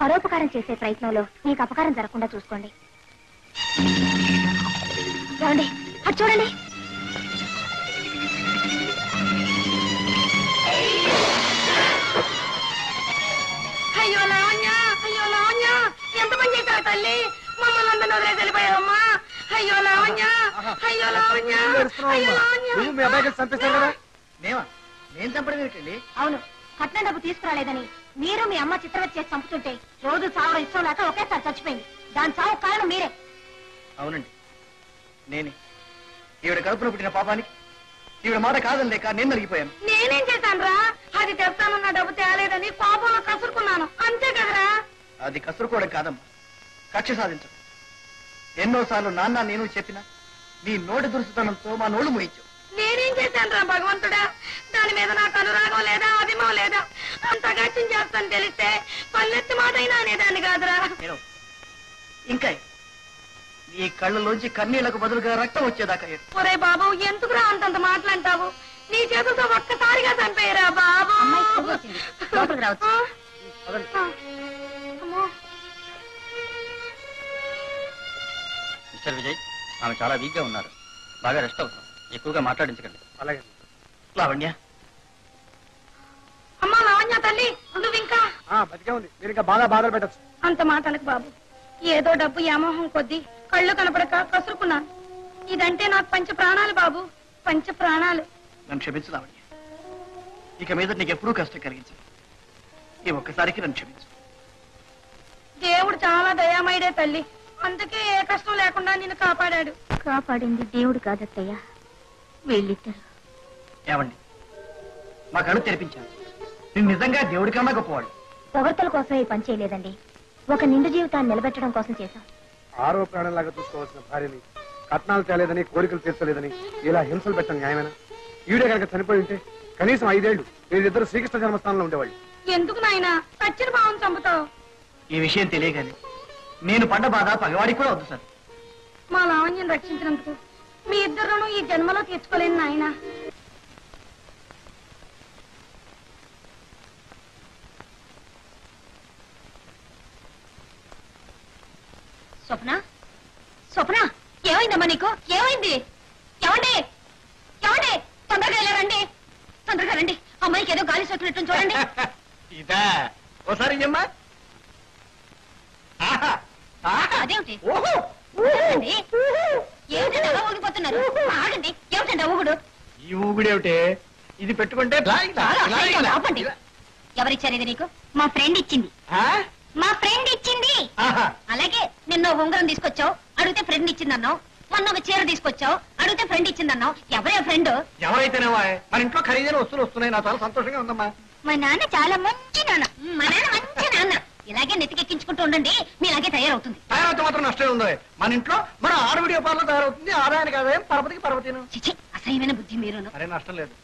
పరోపకారం చేసే ప్రయత్నంలో మీకు అపకారం జరగకుండా చూసుకోండి. ఏమండి అటు చూడండి. అయ్యో లావణ్య, అయ్యో లావణ్య, ఎంత పని చేశావు తల్లి, మమ్మల్ని అందరినీ వదిలేసి వెళ్ళిపోయావమ్మా. అయ్యో లావణ్య, అయ్యో లావణ్య, అయ్యో లావణ్య. నేను చంపడం ఏంటండి? అవును, కట్నం డబ్బు తీసుకురాలేదని మీరు మీ అమ్మ చిత్రవతి చేసి చంపుతుంటే రోజు చావడం ఇష్టం లేక ఒకేసారి చచ్చిపోయింది. దాని చావు కారణం మీరే. అవునండి, నేనే. ఈవిడ కడుపున పుట్టిన పాపానికి ఈవిడ మాట కాదని లేక నేను నలిగిపోయాను. నేనేం చేశాను రా? అది తెస్తానన్న డబ్బు తేలేదని కోపంలో కసురుకున్నాను, అంతే కదరా? అది కసురుకోవడం కాదమ్మా, కక్ష సాధించడం. ఎన్నోసార్లు నాన్న నేను చెప్పినా నీ నోటి దురుసుతనంతో మా నోళ్లు మోయించావు. నేనేం చేశాను రా భగవంతుడా? దాని మీద నాకు అనురాగం లేదా, అభిమం లేదా? అంత గట్యం చేస్తాను తెలిస్తే పల్లెత్తి మాట అయినా అనేదాన్ని కాదురా. ఇంకా నీ కళ్ళలోంచి కన్నీళ్లకు బదులుగా రక్తం వచ్చేదాకా ఒరే బాబు, ఎందుకురా అంతంత మాటలంటావు? నీ చేతులతో ఒక్కసారిగా చంపేయరా బాబు. లోపలికి రావచ్చు. అమ్మో. మిస్టర్ విజయ్, ఆమె చాలా వీక్ గా ఉన్నారు. బాగా రెస్ట్ అవుతాం. ఎక్కువగా మాట్లాడించకండి. అలాగే లావణ్య. అమ్మా లావణ్య తల్లి, నువ్వు ఇంకా బతికే ఉంది. మీరు ఇంకా బాగా బాధలు పెట్టచ్చు. అంత మాటలకు బాబు, ఏదో డబ్బు వ్యామోహం కొద్దీ కళ్ళు కనపడక కసురుకున్నాను. ఇదంటే నాకు పంచ ప్రాణాలు బాబు, పంచ ప్రాణాలు. నన్ను క్షమించు లావణ్య, ఇక మీద నీకు ఎప్పుడూ కష్టం కలిగించు. ఈ ఒక్కసారికి నన్ను క్షమించు. దేవుడు చాలా దయామయుడే తల్లి, అందుకే ఏ కష్టం లేకుండా నిన్ను కాపాడాడు. కాపాడింది దేవుడు కాదత్తయ్య, వీళ్ళిద్దరు. ఏమండి, మా కళ్ళు తెరిపించాను. నేను నిజంగా దేవుడి కన్నా గొప్పవాడు. పొగడ్తల కోసం ఈ పని చేయలేదండి, ఒక నిండు జీవితాన్ని నిలబెట్టడం కోసం చేశాం. ఆరో ప్రాణంలాగా చూసుకోవాల్సిన భార్యని కట్నాలు తేలేదని, కోరికలు తీర్చలేదని ఇలా హింసలు పెట్టడం న్యాయమేనా? ఈవిడే కనుక చనిపోయి ఉంటే కనీసం 5 ఏళ్లు వీరిద్దరు శ్రీకృష్ణ జన్మస్థానంలో ఉండేవాళ్ళు. ఎందుకు నాయనా సచ్చిన భావం చంపుతావు? ఈ విషయం తెలియగానే నేను పడ్డ బాధ పగవాడికి కూడా వద్దు సార్. మా లావణ్యం రక్షించినందుకు మీ ఇద్దరును ఈ జన్మలో తీర్చుకోలేను నాయనా. స్వప్న, స్వప్న, ఏమైందమ్మా నీకు? ఏమైంది? ఏమండి, ఏమండి, తొందరగా వెళ్ళారండి, తొందరగా రండి. అమ్మాయికి ఏదో గాలి సోకినట్టు చూడండి. ఇదా ఓసారి అమ్మా. అదేమిటి ఏమిటండి అలా ఊగిపోతున్నారు? ఆగండి, ఏమిటండి ఊగుడు? ఈ ఊగుడేమిటే? ఇది పెట్టుకుంటే ఆపండి. ఎవరిచ్చారు ఇది నీకు? మా ఫ్రెండ్ ఇచ్చింది. మా ఫ్రెండ్ ఇచ్చింది. అలాగే నిన్న ఉంగరం తీసుకొచ్చావు, అడిగితే ఫ్రెండ్ ఇచ్చిందన్నావు. మొన్న ఒక చీర తీసుకొచ్చావు, అడిగితే ఫ్రెండ్ ఇచ్చిందన్నావు. ఎవరే ఫ్రెండ్? ఎవరైతేనేవా, మన ఇంట్లో ఖరీదైన వస్తువులు వస్తున్నాయి. నాకు చాలా సంతోషంగా ఉందమ్మా. మా నాన్న చాలా మంచి నాన్న. మా నాన్న మంచి నాన్న. ఇలాగే నెతికెక్కించుకుంటూ ఉండండి, మీలాగే తయారవుతుంది. తయారవుతే మాత్రం నష్టమే ఉంది. మన ఇంట్లో మన 6 వీడియో పార్లో తయారవుతుంది. ఆదాయానికి ఆదాయం, పరపతికి పరపతిను. చిచి, అసహ్యమైన బుద్ధి మీరును. అరే నష్టం లేదు.